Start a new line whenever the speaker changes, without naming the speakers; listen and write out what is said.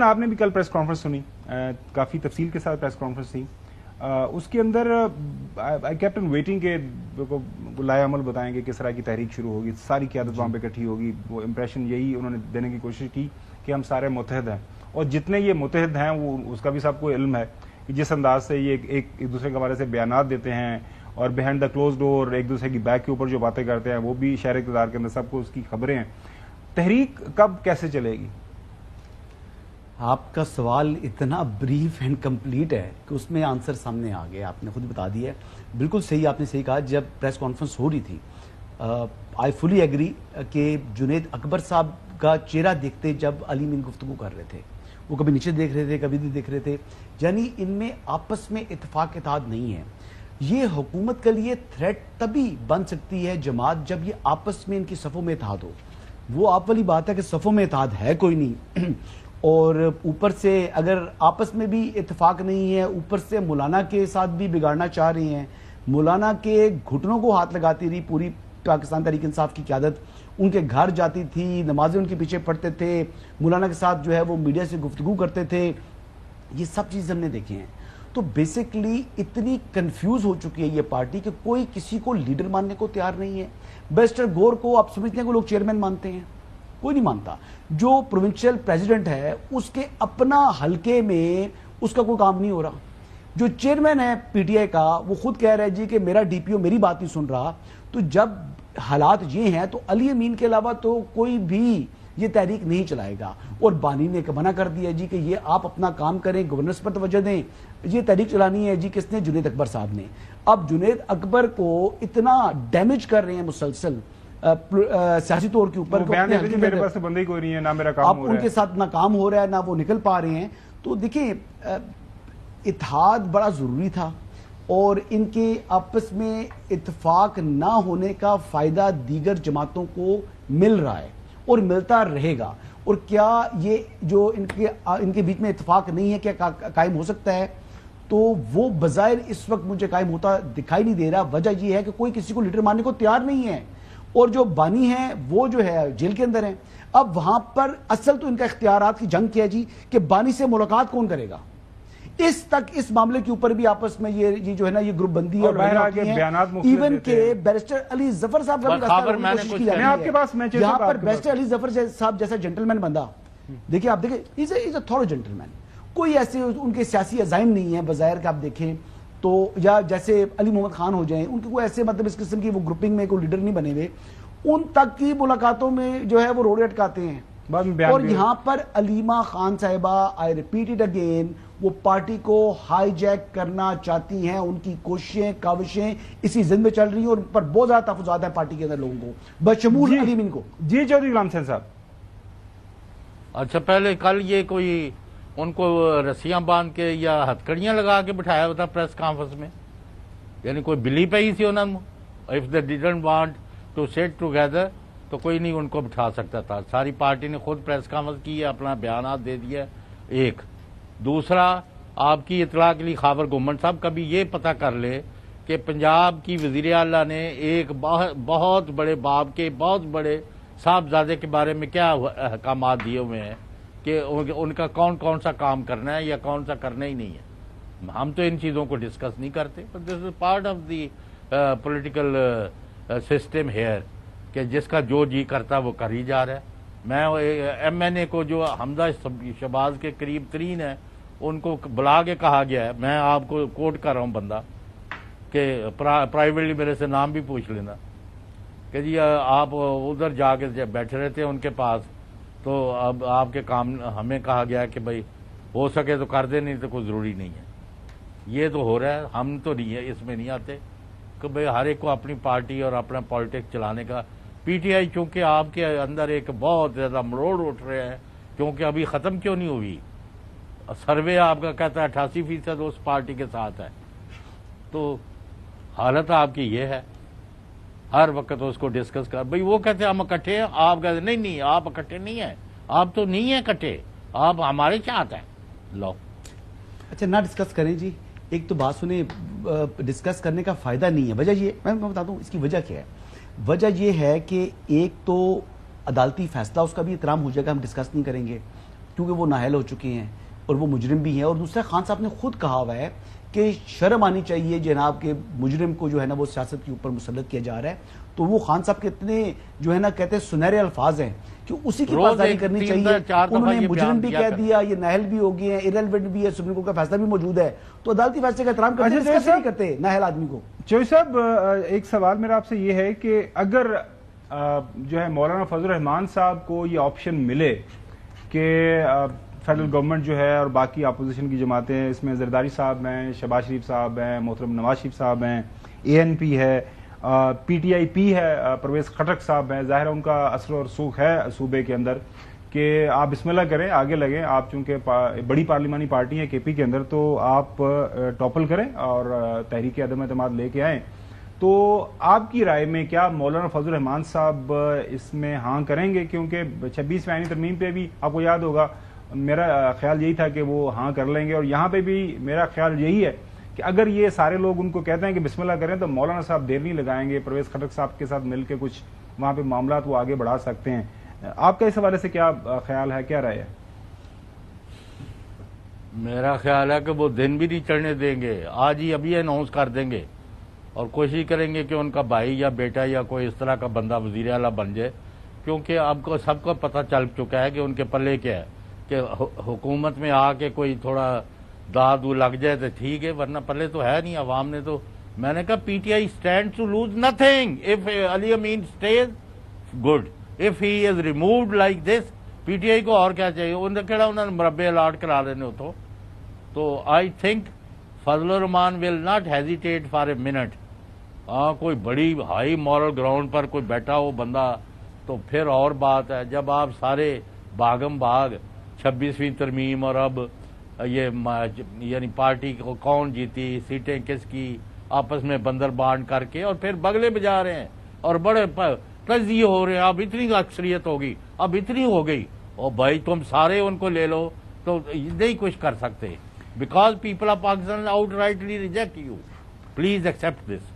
آپ نے بھی کل پریس کانفرنس سنی, کافی تفصیل کے ساتھ پریس کانفرنس تھی. اس کے اندر آئی کیپٹ آن ویٹنگ کہ لائے عمل بتائیں گے کس طرح کی تحریک شروع ہوگی, ساری قیادت وہاں پہ اکٹھی ہوگی. وہ امپریشن یہی انہوں نے دینے کی کوشش کی کہ ہم سارے متحد ہیں, اور جتنے یہ متحد ہیں وہ اس کا بھی سب کو علم ہے کہ جس انداز سے یہ ایک دوسرے کے بارے سے بیانات دیتے ہیں اور بیہائنڈ دا کلوز ڈور ایک دوسرے کی بیک کے اوپر جو باتیں کرتے ہیں, وہ بھی شہر اقتدار کے اندر سب کو اس کی خبریں ہیں. تحریک کب کیسے چلے گی؟
آپ کا سوال اتنا بریف اینڈ کمپلیٹ ہے کہ اس میں آنسر سامنے آ گیا, آپ نے خود بتا دیا ہے. بالکل صحیح, آپ نے صحیح کہا. جب پریس کانفرنس ہو رہی تھی, آئی فلی ایگری کہ جنید اکبر صاحب کا چہرہ دیکھتے جب علی امین گفتگو کر رہے تھے, وہ کبھی نیچے دیکھ رہے تھے کبھی نہیں دیکھ رہے تھے, یعنی ان میں آپس میں اتفاق اتحاد نہیں ہے. یہ حکومت کے لیے تھریٹ تبھی بن سکتی ہے جماعت جب یہ آپس میں ان کی صفوں میں اتحاد ہو. وہ آپ والی بات ہے کہ صفوں میں اتحاد ہے کوئی نہیں, اور اوپر سے اگر آپس میں بھی اتفاق نہیں ہے, اوپر سے مولانا کے ساتھ بھی بگاڑنا چاہ رہے ہیں. مولانا کے گھٹنوں کو ہاتھ لگاتی رہی پوری پاکستان تحریک انصاف کی قیادت, ان کے گھر جاتی تھی, نمازیں ان کے پیچھے پڑھتے تھے, مولانا کے ساتھ جو ہے وہ میڈیا سے گفتگو کرتے تھے. یہ سب چیزیں ہم نے دیکھی ہیں. تو بیسکلی اتنی کنفیوز ہو چکی ہے یہ پارٹی کہ کوئی کسی کو لیڈر ماننے کو تیار نہیں ہے. بیرسٹر گور کو آپ سمجھتے ہیں کہ لوگ چیئرمین مانتے ہیں؟ کوئی نہیں مانتا. جو پروونشل پریزیڈنٹ ہے اس کے اپنا حلقے میں اس کا کوئی کام نہیں ہو رہا. جو چیئرمین ہے پی ٹی آئی کا وہ خود کہہ رہا ہے جی کہ میرا ڈی پی او میری بات نہیں سن رہا. تو جب حالات یہ ہیں تو علی امین کے علاوہ تو کوئی بھی یہ تحریک نہیں چلائے گا. اور بانی نے منع کر دیا جی کہ یہ آپ اپنا کام کریں, گورننس پر توجہ دیں, یہ تحریک چلانی ہے جی کس نے؟ جنید اکبر صاحب نے. اب جنید اکبر کو اتنا ڈیمیج کر رہے ہیں مسلسل سیاسی طور کے اوپر,
میرے پاس بندی کوئی نہیں ہے, نہ میرا کام ہو رہا ہے,
ان کے ساتھ نہ کام ہو رہا ہے نہ وہ نکل پا رہے ہیں. تو دیکھیں اتحاد بڑا ضروری تھا, اور ان کے آپس میں اتفاق نہ ہونے کا فائدہ دیگر جماعتوں کو مل رہا ہے اور ملتا رہے گا. اور کیا یہ جو ان کے بیچ میں اتفاق نہیں ہے کیا قائم ہو سکتا ہے؟ تو وہ بظاہر اس وقت مجھے قائم ہوتا دکھائی نہیں دے رہا. وجہ یہ ہے کہ کوئی کسی کو لیڈر ماننے کو تیار نہیں ہے, اور جو بانی ہیں وہ جو ہے جیل کے اندر ہیں. اب وہاں پر اصل تو ان کا اختیارات کی جنگ کیا جی کہ بانی سے ملاقات کون کرے گا. اس تک اس معاملے کے اوپر بھی آپس میں یہ جو ہے نا یہ گروپ بندی اور ایون کہ بیرسٹر علی ظفر صاحب کا بھی کوشش کی جا رہی ہے. یہاں پر بیرسٹر علی ظفر صاحب جیسا جنٹلمین بندہ, دیکھیں آپ دیکھیں از اے تھوڑا جنٹلمین, کوئی ایسے ان کے سیاسی عزائم نہیں ہیں بظاہر کہ آپ دیکھیں تو, یا جیسے علی محمد خان ہو جائیں, ان کے کوئی ایسے مطلب اس قسم کی وہ گروپنگ میں کوئی لیڈر نہیں بنے ہوئے. ان تک کی ملاقاتوں میں جو ہے وہ روڑے اٹکاتے ہیں. اور یہاں پر علیمہ خان صاحبہ, آئی ریپیٹ اٹ اگین, وہ پارٹی کو ہائی جیک کرنا چاہتی ہیں. ان کی کوششیں کاوشیں اسی زد میں چل رہی ہیں, اور پر بہت زیادہ تحفظات ہیں پارٹی کے اندر لوگوں کو, بشمول علی امین کو.
جی چودھری غلام حسین صاحب,
اچھا پہلے کل یہ کوئی ان کو رسیاں باندھ کے یا ہتھکڑیاں لگا کے بٹھایا ہوتا پریس کانفرنس میں, یعنی کوئی بلی پئی سی انہوں نے. If they didn't want to sit together تو کوئی نہیں ان کو بٹھا سکتا تھا. ساری پارٹی نے خود پریس کانفرنس کی ہے, اپنا بیانات دے دیا. ایک دوسرا, آپ کی اطلاع کے لیے خاور گومن صاحب کبھی یہ پتہ کر لے کہ پنجاب کی وزیر اعلیٰ نے ایک بہت بڑے باپ کے بہت بڑے صاحبزادے کے بارے میں کیا احکامات دیے ہوئے ہیں کہ ان کا کون کون سا کام کرنا ہے یا کون سا کرنا ہی نہیں ہے. ہم تو ان چیزوں کو ڈسکس نہیں کرتے, but this is part of the political system here کہ جس کا جو جی کرتا وہ کر ہی جا رہا ہے. میں ایم این اے کو جو حمزہ شہباز کے قریب ترین ہے ان کو بلا کے کہا گیا ہے, میں آپ کو کوٹ کر رہا ہوں بندہ, کہ پرائیویٹلی میرے سے نام بھی پوچھ لینا, کہ جی آپ ادھر جا کے بیٹھے رہتے ہیں ان کے پاس, تو اب آپ کے کام ہمیں کہا گیا ہے کہ بھائی ہو سکے تو کر دیں, نہیں تو کوئی ضروری نہیں ہے. یہ تو ہو رہا ہے, ہم تو نہیں ہے اس میں نہیں آتے کہ بھائی ہر ایک کو اپنی پارٹی اور اپنا پالیٹکس چلانے کا. پی ٹی آئی چونکہ آپ کے اندر ایک بہت زیادہ مروڑ اٹھ رہے ہیں, کیونکہ ابھی ختم کیوں نہیں ہوئی. سروے آپ کا کہتا ہے 88% اس پارٹی کے ساتھ ہے, تو حالت آپ کی یہ ہے. ہر وقت اس کو ڈسکس کر, بھئی وہ کہتے ہیں ہم اکٹھے ہیں, آپ کہتے ہیں نہیں آپ اکٹھے نہیں ہیں, آپ تو نہیں ہیں اکٹھے, آپ ہمارے ساتھ ہیں. لو
اچھا نہ ڈسکس کریں جی, ایک تو بات سنیں, ڈسکس کرنے کا فائدہ نہیں ہے. وجہ یہ میں بتا دوں اس کی وجہ کیا ہے. وجہ یہ ہے کہ ایک تو عدالتی فیصلہ اس کا بھی احترام ہو جائے گا, ہم ڈسکس نہیں کریں گے. کیونکہ وہ نااہل ہو چکے ہیں اور وہ مجرم بھی ہیں. اور دوسرا خان صاحب نے خود کہا ہوا ہے کہ شرم آنی چاہیے جناب کے مجرم کو جو ہے نا وہ سیاست کے اوپر مسلط کیا جا رہا ہے. تو وہ خان صاحب کے اتنے جو ہے نا کہتے ہیں سنہرے الفاظ ہیں کہ اسی کی پاسداری کرنی چاہیے. انہوں نے مجرم بھی کہہ دیا, یہ نااہل بھی ہو گئے ہیں, ایرریلیونٹ بھی ہے, سپریم کورٹ کا فیصلہ بھی موجود ہے, تو عدالتی فیصلے کا احترام کرتے ہیں, ڈسکس نہیں کرتے نااہل آدمی کو.
چوہی صاحب ایک سوال میرا آپ سے یہ ہے کہ اگر جو ہے مولانا فضل الرحمان صاحب کو یہ آپشن ملے کہ فیڈرل گورنمنٹ جو ہے اور باقی اپوزیشن کی جماعتیں, اس میں زرداری صاحب ہیں, شہباز شریف صاحب ہیں, محترم نواز شریف صاحب ہیں, ANP ہے, PTIP ہے, پرویز خٹک صاحب ہیں, ظاہر ان کا اثر و رسوخ ہے صوبے کے اندر کہ آپ بسم اللہ کریں, آگے لگیں, آپ چونکہ بڑی پارلیمانی پارٹی ہے KP کے اندر, تو آپ ٹاپل کریں اور تحریک عدم اعتماد لے کے آئیں. تو آپ کی رائے میں کیا مولانا فضل الرحمان صاحب اس میں ہاں کریں گے؟ کیونکہ 26ویں آئینی ترمیم پہ بھی آپ کو یاد ہوگا میرا خیال یہی تھا کہ وہ ہاں کر لیں گے, اور یہاں پہ بھی میرا خیال یہی ہے کہ اگر یہ سارے لوگ ان کو کہتے ہیں کہ بسم اللہ کریں تو مولانا صاحب دیر نہیں لگائیں گے, پرویز خٹک صاحب کے ساتھ مل کے کچھ وہاں پہ معاملات وہ آگے بڑھا سکتے ہیں. آپ کا اس حوالے سے کیا خیال ہے, کیا رائے ہے؟
میرا خیال ہے کہ وہ دن بھی نہیں چڑھنے دیں گے, آج ہی ابھی اناؤنس کر دیں گے اور کوشش کریں گے کہ ان کا بھائی یا بیٹا یا کوئی اس طرح کا بندہ وزیر اعلیٰ بن جائے, کیونکہ اب کو سب کو پتہ چل چکا ہے کہ ان کے پلے کیا ہے, کہ حکومت میں آ کے کوئی تھوڑا داد لگ جائے تو ٹھیک ہے, ورنہ پلے تو ہے نہیں. عوام نے تو, میں نے کہا PTI stands to lose nothing if Ali Amin stays, good. If he is removed like this, PTI کو اور کیا چاہیے, انہوں نے مربع الاٹ کرا لینے ہو. تو I think Fazal Rahman will not hesitate for a minute. ہاں کوئی بڑی ہائی مورل گراؤنڈ پر کوئی بیٹھا ہو بندہ تو پھر اور بات ہے. جب آپ سارے بھاگم بھاگ 26ویں ترمیم اور اب یہ یعنی پارٹی کو کون جیتی, سیٹیں کس کی, آپس میں بندر بانٹ کر کے اور پھر بگلے بجا رہے ہیں اور بڑے تجزیے ہو رہے ہیں, اب اتنی اکثریت ہوگی, اب اتنی ہو گئی, اور بھائی تم سارے ان کو لے لو تو نہیں کچھ کر سکتے, because people of Pakistan out rightly reject you. Please accept this.